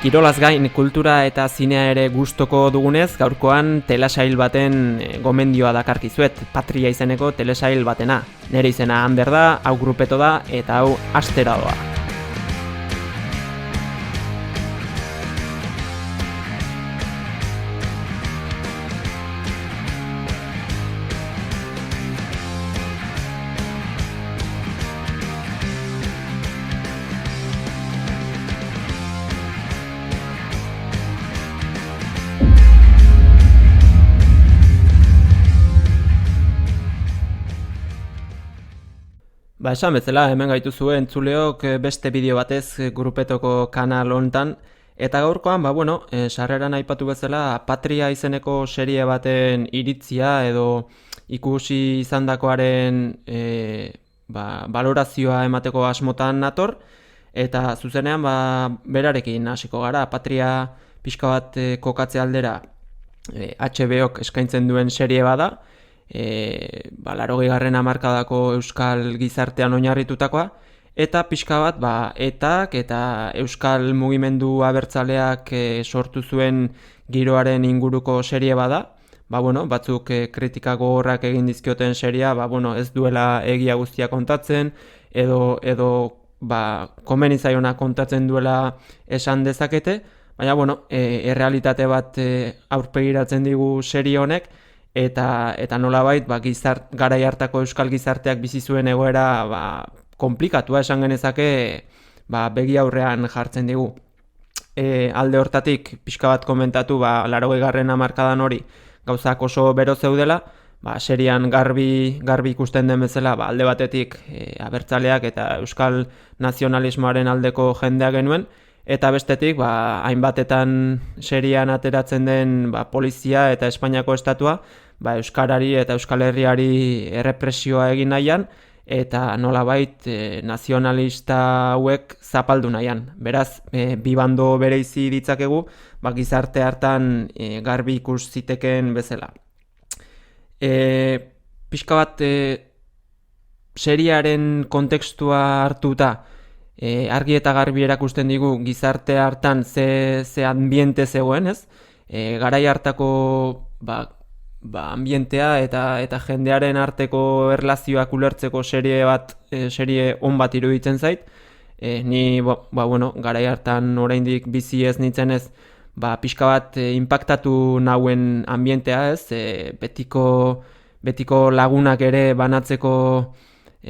Kirolaz gain kultura eta zinea ere gustoko dugunez, gaurkoan telesail baten gomendioa dakarkizuet, Patria izeneko telesail batena. Nere izena Ander da, hau Grupeto da, eta hau Astera doa. Esan bezala, hemen gaituzue entzuleok beste bideo batez Grupetoko kanal hontan, eta gaurkoan, sarreran aipatu bezala, Patria izeneko serie baten iritzia edo ikusi izandakoaren balorazioa emateko asmotan nator, eta zuzenean berarekin hasiko gara. Patria pixka bat kokatze aldera HBO-k eskaintzen duen serie bada, 80. hamarkadako euskal gizartean oinarritutakoa, eta pixka bat etak eta euskal mugimendu abertzaleak sortu zuen giroaren inguruko serie bada. Batzuk kritika gogorrak egin dizkioten seria, ez duela egia guztia kontatzen, edo komeni zaiona kontatzen duela esan dezakete, baina errealitate bat aurpegiratzen digu serie honek, eta nolabait garai hartako euskal gizarteak bizi zuen egoera konplikatua esan genezake begi aurrean jartzen digu. Alde hortatik pixka bat komentatu 80. hamarkadan hori gauzak oso bero zeudela, serian garbi ikusten den bezala alde batetik abertzaleak eta euskal nazionalismoaren aldeko jendea genuen, eta bestetik hainbatetan serian ateratzen den polizia eta Espainiako estatua euskarari eta euskal herriari errepresioa egin nahian, eta nolabait nazionalista hauek zapaldu nahian. Beraz, bi bando bereizi ditzakegu gizarte hartan garbi ikus zitekeen bezala. Pixka bat seriaren kontekstua hartuta argi eta garbi erakusten digu gizarte hartan ze ambiente zegoen, ez? Garai hartako ambientea eta jendearen arteko erlazioak ulertzeko serie on bat iruditzen zait. Ni garai hartan oraindik bizi ez nitzenez, pixka bat inpaktatu nauen ambientea, ez? Betiko lagunak ere banatzeko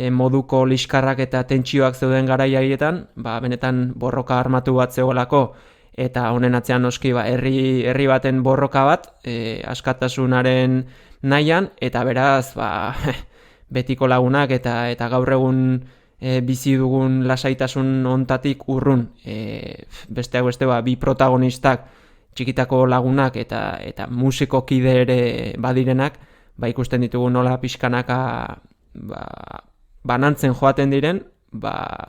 moduko liskarrak eta tentsioak zeuden garai haietan, benetan borroka armatu bat zegoelako, eta honen atzean noski herri baten borroka bat askatasunaren nahian, eta beraz betiko lagunak eta gaur egun bizi dugun lasaitasun hontatik urrun. Besteak beste bi protagonistak, txikitako lagunak eta musikokide ere badirenak, ikusten ditugu nola pixkanaka banantzen joaten diren,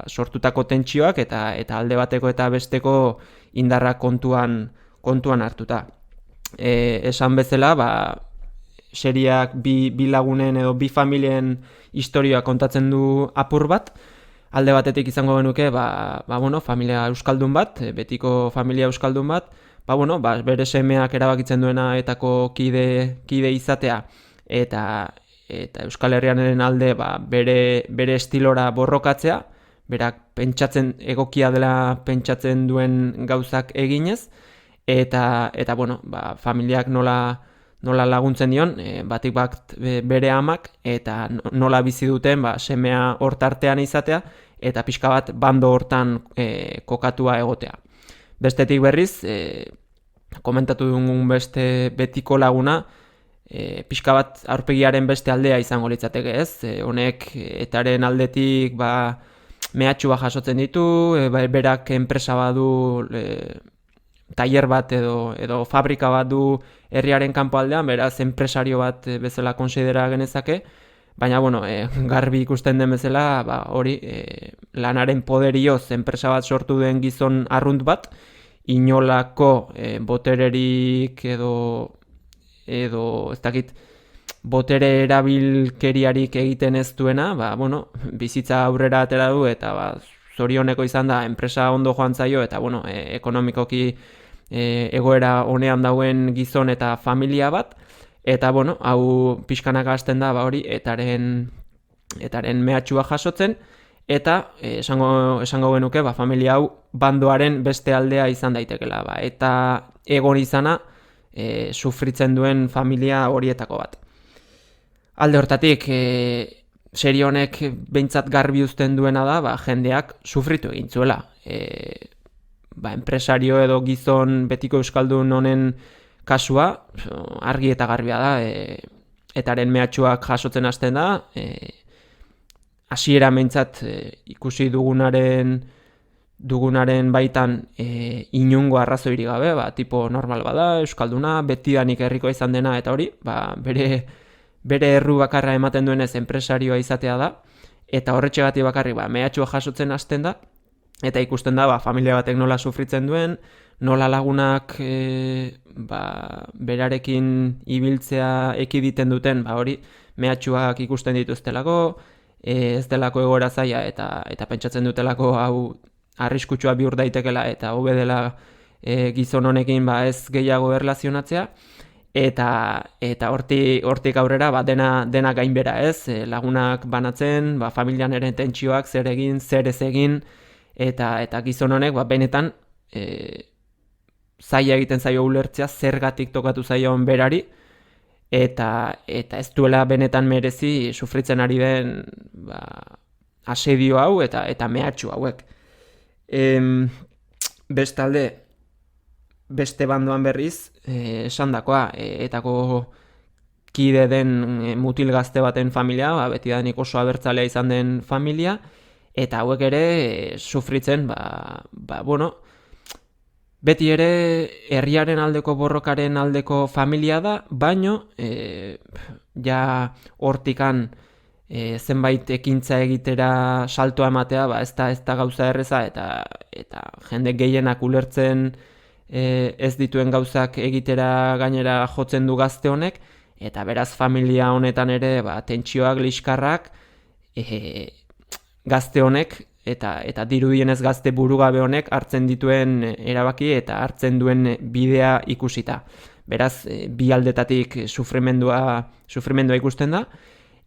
sortutako tentsioak eta alde bateko eta besteko indarrak kontuan hartuta. Esan bezala, seriak bi lagunen edo bi familien historia kontatzen du apur bat. Alde batetik izango genuke, familia euskaldun bat, betiko familia euskaldun bat, bere semeak erabakitzen duena etako kide izatea, eta Euskal Herriaren alde bere estilora borrokatzea, berak egokia dela pentsatzen duen gauzak eginez, eta familiak nola laguntzen dion, batik bere amak, eta nola bizi duten semea hortartean izatea, eta pixka bat bando hortan kokatua egotea. Bestetik berriz, komentatu dugun beste betiko laguna, pixka bat aurpegiaren beste aldea izango litzateke, ez? Honek etaren aldetik mehatxua jasotzen ditu, berak enpresa badu, tailer bat edo fabrika bat du herriaren kanpo aldean, beraz enpresario bat bezala konsidera genezake, baina garbi ikusten den bezala, hori lanaren poderioz enpresa bat sortu den gizon arrunt bat, inolako botererik edo ez dakit botere erabilkeriarik egiten ez duena, bizitza aurrera atera du eta zorioneko izan da, enpresa ondo joan zaio, eta bueno, ekonomikoki egoera honean dauen gizon eta familia bat, eta bueno, hau pixkanaka hasten da, hori, etaren mehatxua jasotzen, eta esango genuke, familia hau bandoaren beste aldea izan daitekela, eta egon izana sufritzen duen familia horietako bat. Alde hortatik, serie honek behintzat garbi uzten duena da, jendeak sufritu egin zuela. Enpresario edo gizon betiko euskaldun honen kasua argi eta garbia da, etaren mehatxuak jasotzen hasten da, hasiera behintzat ikusi dugunaren baitan inungo arrazoirik gabe, tipo normal bada, euskalduna, betidanik herrikoa izan dena, eta hori, bere erru bakarra ematen duenez enpresarioa izatea da, eta horretxegatik bakarrik mehatxua jasotzen hasten da, eta ikusten da familia batek nola sufritzen duen, nola lagunak berarekin ibiltzea ekiditen duten, hori mehatxuak ikusten dituztelako, ez delako egoera zaila eta pentsatzen dutelako hau arriskutsua bihur daitekela eta hobe dela gizon honekin ez gehiago erlazionatzea, eta hortik aurrera dena gainbera, ez? Lagunak banatzen, familian ere tentsioak zer egin, zer ez egin, eta gizon honek benetan zaila egiten zaio ulertzea zergatik tokatu zaion berari, eta ez duela benetan merezi sufritzen ari den asedio hau eta mehatxu hauek. Bestalde, beste bandoan berriz, esandakoa, etako kide den mutil gazte baten familia, betidanik oso abertzalea izan den familia, eta hauek ere sufritzen, beti ere herriaren aldeko borrokaren aldeko familia da, baino ja hortikan zenbait ekintza egitera saltoa ematea, ez da gauza erreza, eta jende gehienak ulertzen ez dituen gauzak egitera gainera jotzen du gazte honek, eta beraz familia honetan ere tentsioak, liskarrak, gazte honek, eta dirudienez gazte burugabe honek hartzen dituen erabaki eta hartzen duen bidea ikusita. Beraz, bi aldetatik sufrimendua ikusten da,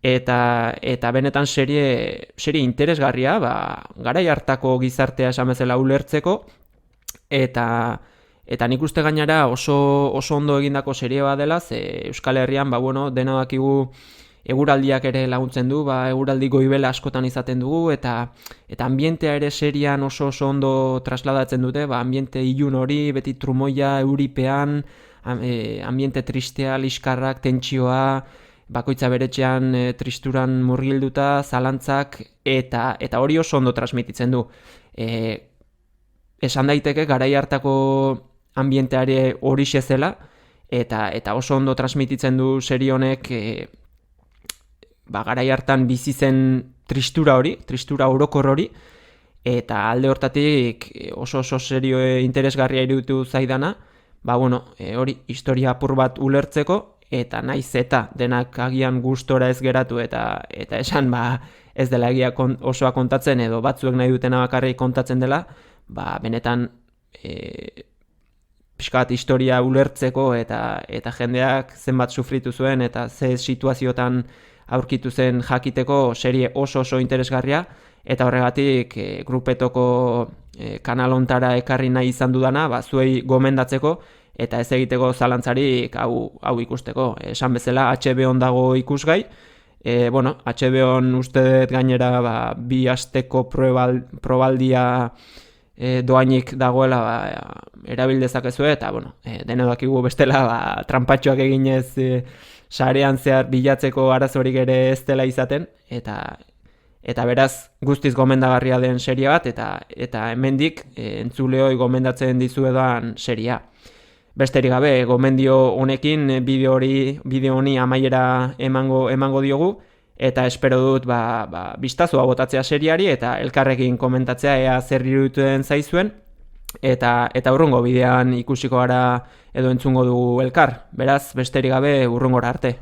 eta benetan serie interesgarria, garai hartako gizartea esan bezala ulertzeko, eta nik uste gainera oso ondo egindako serie bat dela, ze Euskal Herrian, dena dakigu eguraldiak ere laguntzen du, eguraldi goibela askotan izaten dugu, eta ambientea ere serian oso ondo trasladatzen dute, ambiente ilun hori, beti trumoia, euripean, ambiente tristea, liskarrak, tentsioa, bakoitza beretxean tristuran murgilduta, zalantzak, eta hori oso ondo transmititzen du. Esan daiteke garai hartako ambienteare horixe zela, eta oso ondo transmititzen du serie honek garai hartan bizi zen tristura orokor hori, eta alde hortatik oso serio interesgarria iruditu zaidana, hori historia apur bat ulertzeko, eta naiz eta denak agian gustora ez geratu, eta esan ez dela egia osoa kontatzen, edo batzuek nahi dutena bakarrik kontatzen dela, benetan pixka bat historia ulertzeko, eta jendeak zenbat sufritu zuen, eta ze situaziotan aurkitu zen jakiteko serie oso interesgarria, eta horregatik grupetoko kanalontara ekarri nahi izan dudana, zuei gomendatzeko, eta ez egiteko zalantzarik hau ikusteko. Esan bezala HBO-n dago ikusgai, HBO-n uste dut gainera 2 asteko probaldia doainik dagoela erabil dezakezue, eta dena dakigu bestela trampatxoak eginez sarean zehar bilatzeko arazorik ere ez dela izaten, eta beraz guztiz gomendagarria den serie bat, eta hemendik entzuleoi gomendatzen dizuedan seria. Besterik gabe, gomendio honekin bideo honi amaiera emango diogu, eta espero dut bistazoa botatzea seriari, eta elkarrekin komentatzea ea zer irudituen zaizuen, eta urrungo bidean ikusiko gara edo entzungo dugu elkar. Beraz, besterik gabe urrungora arte.